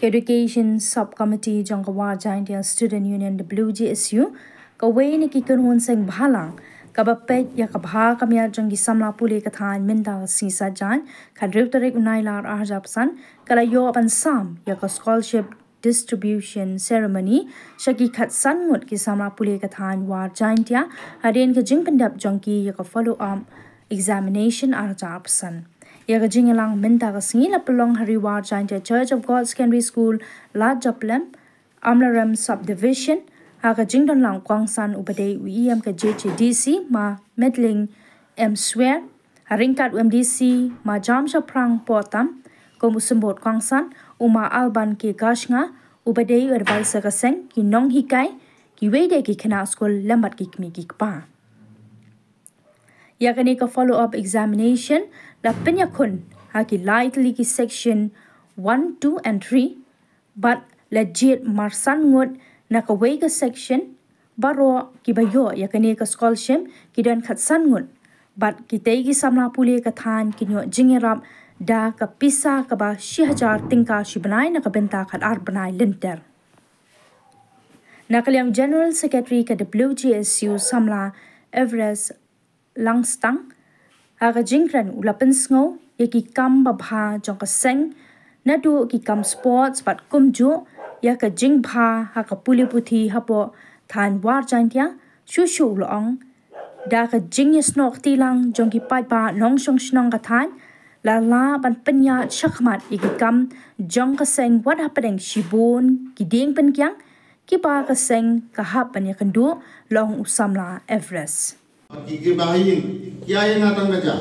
Education Subcommittee jong kawa Giant Student Union WGSU kawai ni kikun hun seng bhalang kabapet ya kabha kamya jong gisamla puli kathan minda sisa jan kadrip tarik unailar arjapsan kalayo apan sam ya ka scholarship distribution ceremony shaki khat sanmut gisamla puli kathan war Giant ya hadin ka jing pendap jongki ya ka follow up examination arjapsan ya ka jing lang minda ka singi la pelong hariwar Giant Church of God Secondary School La Joplem Amlaram subdivision Haka jingdon lang kwangsan ubade UEM ka JHDC ma medling M swear haringkat UMDC ma jamsha prang potam komusumbot kwangsan uma alban ki gashnga ubade advisor ka seng ki nong hikai ki wede ki kana school lambat ki kmi ki pa yakani ka follow up examination la penyakun haki lightly ki section 1 2 and 3 but legit marsan ngut nakaway ka section baro kibayo yakani ka scholarship kidan khatsan ngun but kitay gi samla puli ka than kinyo jingerap da ka pisa ka ba 6000 tingka shibanay na kabenta khat ar banay linter nakalyang general secretary ka WGSU samla Everest Langstang aga jingran ulapan sngo yaki kam babha jong ka seng nadu ki kam sports but kumju ya ka jing bha ha ka puli puthi hapo than war jantia shu shu long da ka jing snok tilang jong ki pai pa nong song snong ka than la la ban penya chakmat iki kam jong ka seng what happening shibun ki ding pen kyang ki pa ka seng ka hap pan ya kandu long usamla Everest ki bahayin ki ay ngatang kaja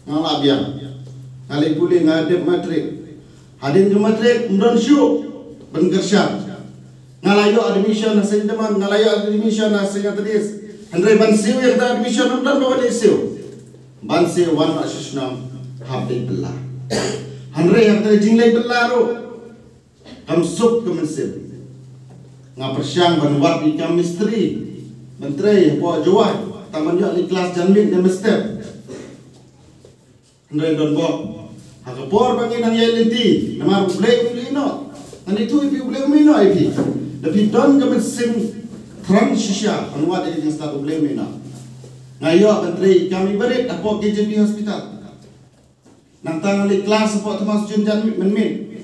ngala biang ngali puli ngadep matrik hadin ju matrik ndon syu Bengersam ngalayo admission na sa teman ngalayo admission na sa tadis Andre bansiw yang admission dan bawa disiw bansiw wan asisnam habdi bella Andre yang tadi jinglay bella ro kam sup kemensiw ngapersyang banwat ikam misteri menteri po jawah taman yo di kelas janmit na mister Andre don bo hakapor bangin ang yelenti namar play no and itu ibu boleh mina ibu, tapi don kami sim terang shisha, anuat jadi yang start boleh mina. Ngayo menteri kami beri apa KJP hospital. Nantang ali kelas apa Thomas Jun jan menmin.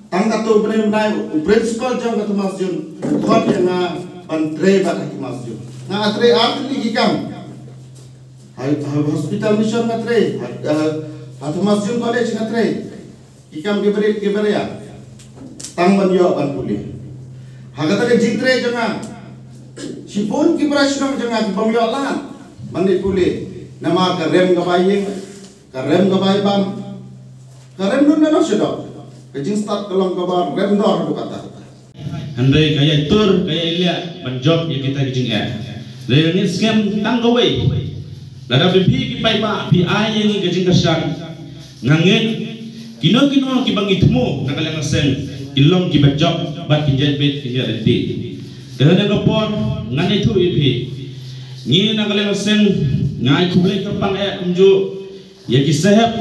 Tang katu boleh menai principal jang katu Thomas Jun, buat yang menteri bagai Thomas Jun. Nah menteri arti kikam. Hospital mission menteri, Thomas Jun college menteri. Kikam kiberi ya. Tang banyo ban puli hagata ke jingtre jangan sipun ki prashnam jangan bamyo lan mandi puli nama ka rem ka baying ka rem ka bay bam ka rem dun na sedok ke jing start kolong ka bar rem dor kata andai kaya tur kaya ilia banjok yang kita jing le ni scam tang gawe la da bi ki bay ba bi ay yang ke jing kasan ngangen kino ki bang itmu nakalang sen ilong ki bajok bat ki jet bet ki reti dehane ko por ngane thu ipi ni nagale sen ngai khule ka pang e umju ye ki sahab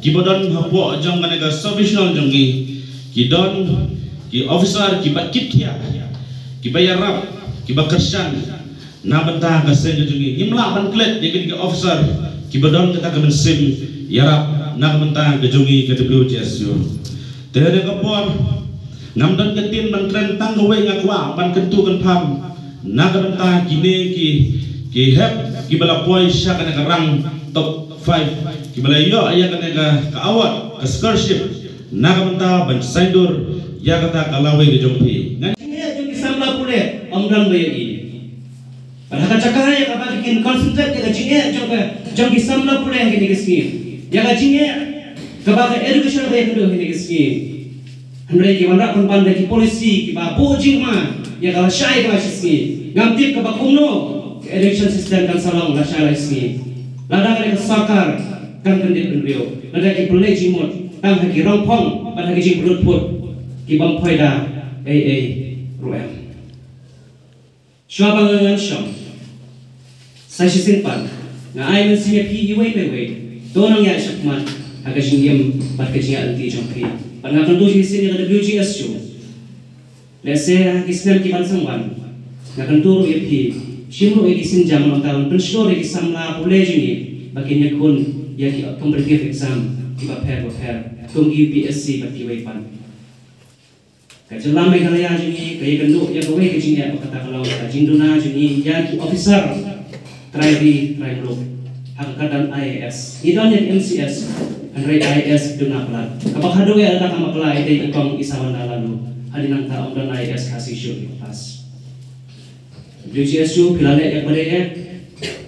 ki bodon hapo jong ngane ga subdivisional jongi ki don ki officer ki bat kitya ki bayarap ki bakarsan na banta ga sen jongi nimla ban klet ye ki officer ki bodon kita ka sim yarap na banta ga jongi ke WGSU dehane ko por Namdan ketin bantren tang gawe ngakwa ban kentu kan pam naga kine ki hep ki bala poi sya kana rang top 5 ki bala yo aya kana ka awat ka scholarship naga banta ban saindur ya kata kalawe ke jompi ngani jompi samla pule amran bayi ini pada kacakah ya ka bikin concentrate ka jinge jompi samla pule yang kini keski ya ka jinge ka ba education bayi kedo kini keski Andre ki wanda kon pande ki polisi ki ba bojing ma ya kala syai ka siski ngamtip ka ba kumno election system kan salong la syai siski lada ka sakar kan kendit penrio lada ki peleji mot tang haki rompong pada haki jing perut put ki bang poida ruem syabang syam sai simpan na ai men sime pi iwe pe we donang ya syakman aga jing yem bat ka jing anti jong pi Pangakan tu sini ada WGSU. Let's say kisnem kiban sangwan. Ngakan turu EP. Shimro edisin jaman tahun penshore di samla pule jini. Baginya kun ya ki competitive exam kiba pair. Tunggu UPSC bagi wepan. Kajalan Meghalaya jini kaya kenduk ya kowe kecing ya kata kalau kajinduna jini ya ki officer try look angkatan IAS. Idon yang MCS Andre IAS duna pelat. Kapag hado ya ada kama pala ide ikong isawan lalu. Hadinang taong dan IAS kasih show di kelas. WGSU pilale yang balik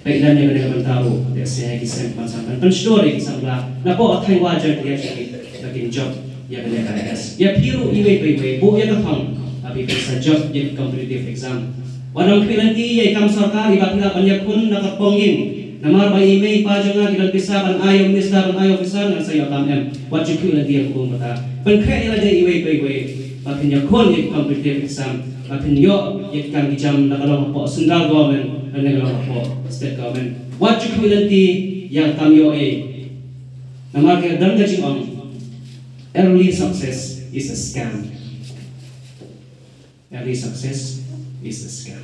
baik dan yang ada tahu dia saya kisah pasangan penstory kisahlah. Napo atai wajar dia jadi bagian job ya balik IAS. Ya piru iwe bu ya katong tapi bisa job jadi competitive exam. Wanang pilanti ya ikam sarkar iba pila panyakun nakapongin. Namar bayi email pa jangan kita bisa ban ayo minister ban ayo officer ngan saya tamem. What you feel dia ko mata. Pengkhe ila dia iwe bakin yakun ya competitive exam. Bakin yo ya kan dijam nakalo po central government dan nakalo po state government. What you feel yang tam yo namar ke dan gajing on. Early success is a scam. Early success is a scam.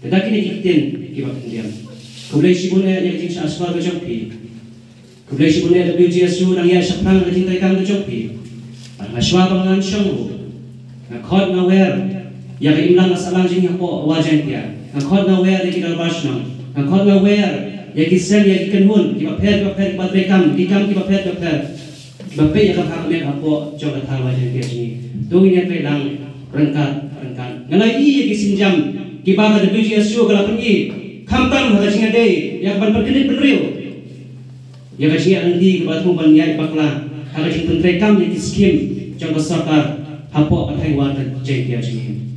Tetapi ni kitin kibakin diam. Kemudian sibunnya yang jing asfal kejongpi. Kemudian sibunnya WGSU nang ya syaknang jing taikang kejongpi. Paswa pangan syangru. Ngakot ngawer ya imlang asalang jing hapo wajan dia. Ngakot ngawer ya kidal basnang. Ngakot ngawer ya kisel ya kenhun kibaper kibadrekam dikam kibaper. Bape ya kakakmen hapo jogat wajan dia ni. Tungin ya pelang rengkat. Ngalai ya kisinjam kibaga WGSU kalau pergi kampang hajing ada yang berkenit penriu yang hajing andi kebatmu banyak bakla hajing pentrekam di skim jangka sarkar hapo atai wadah jeng dia jeng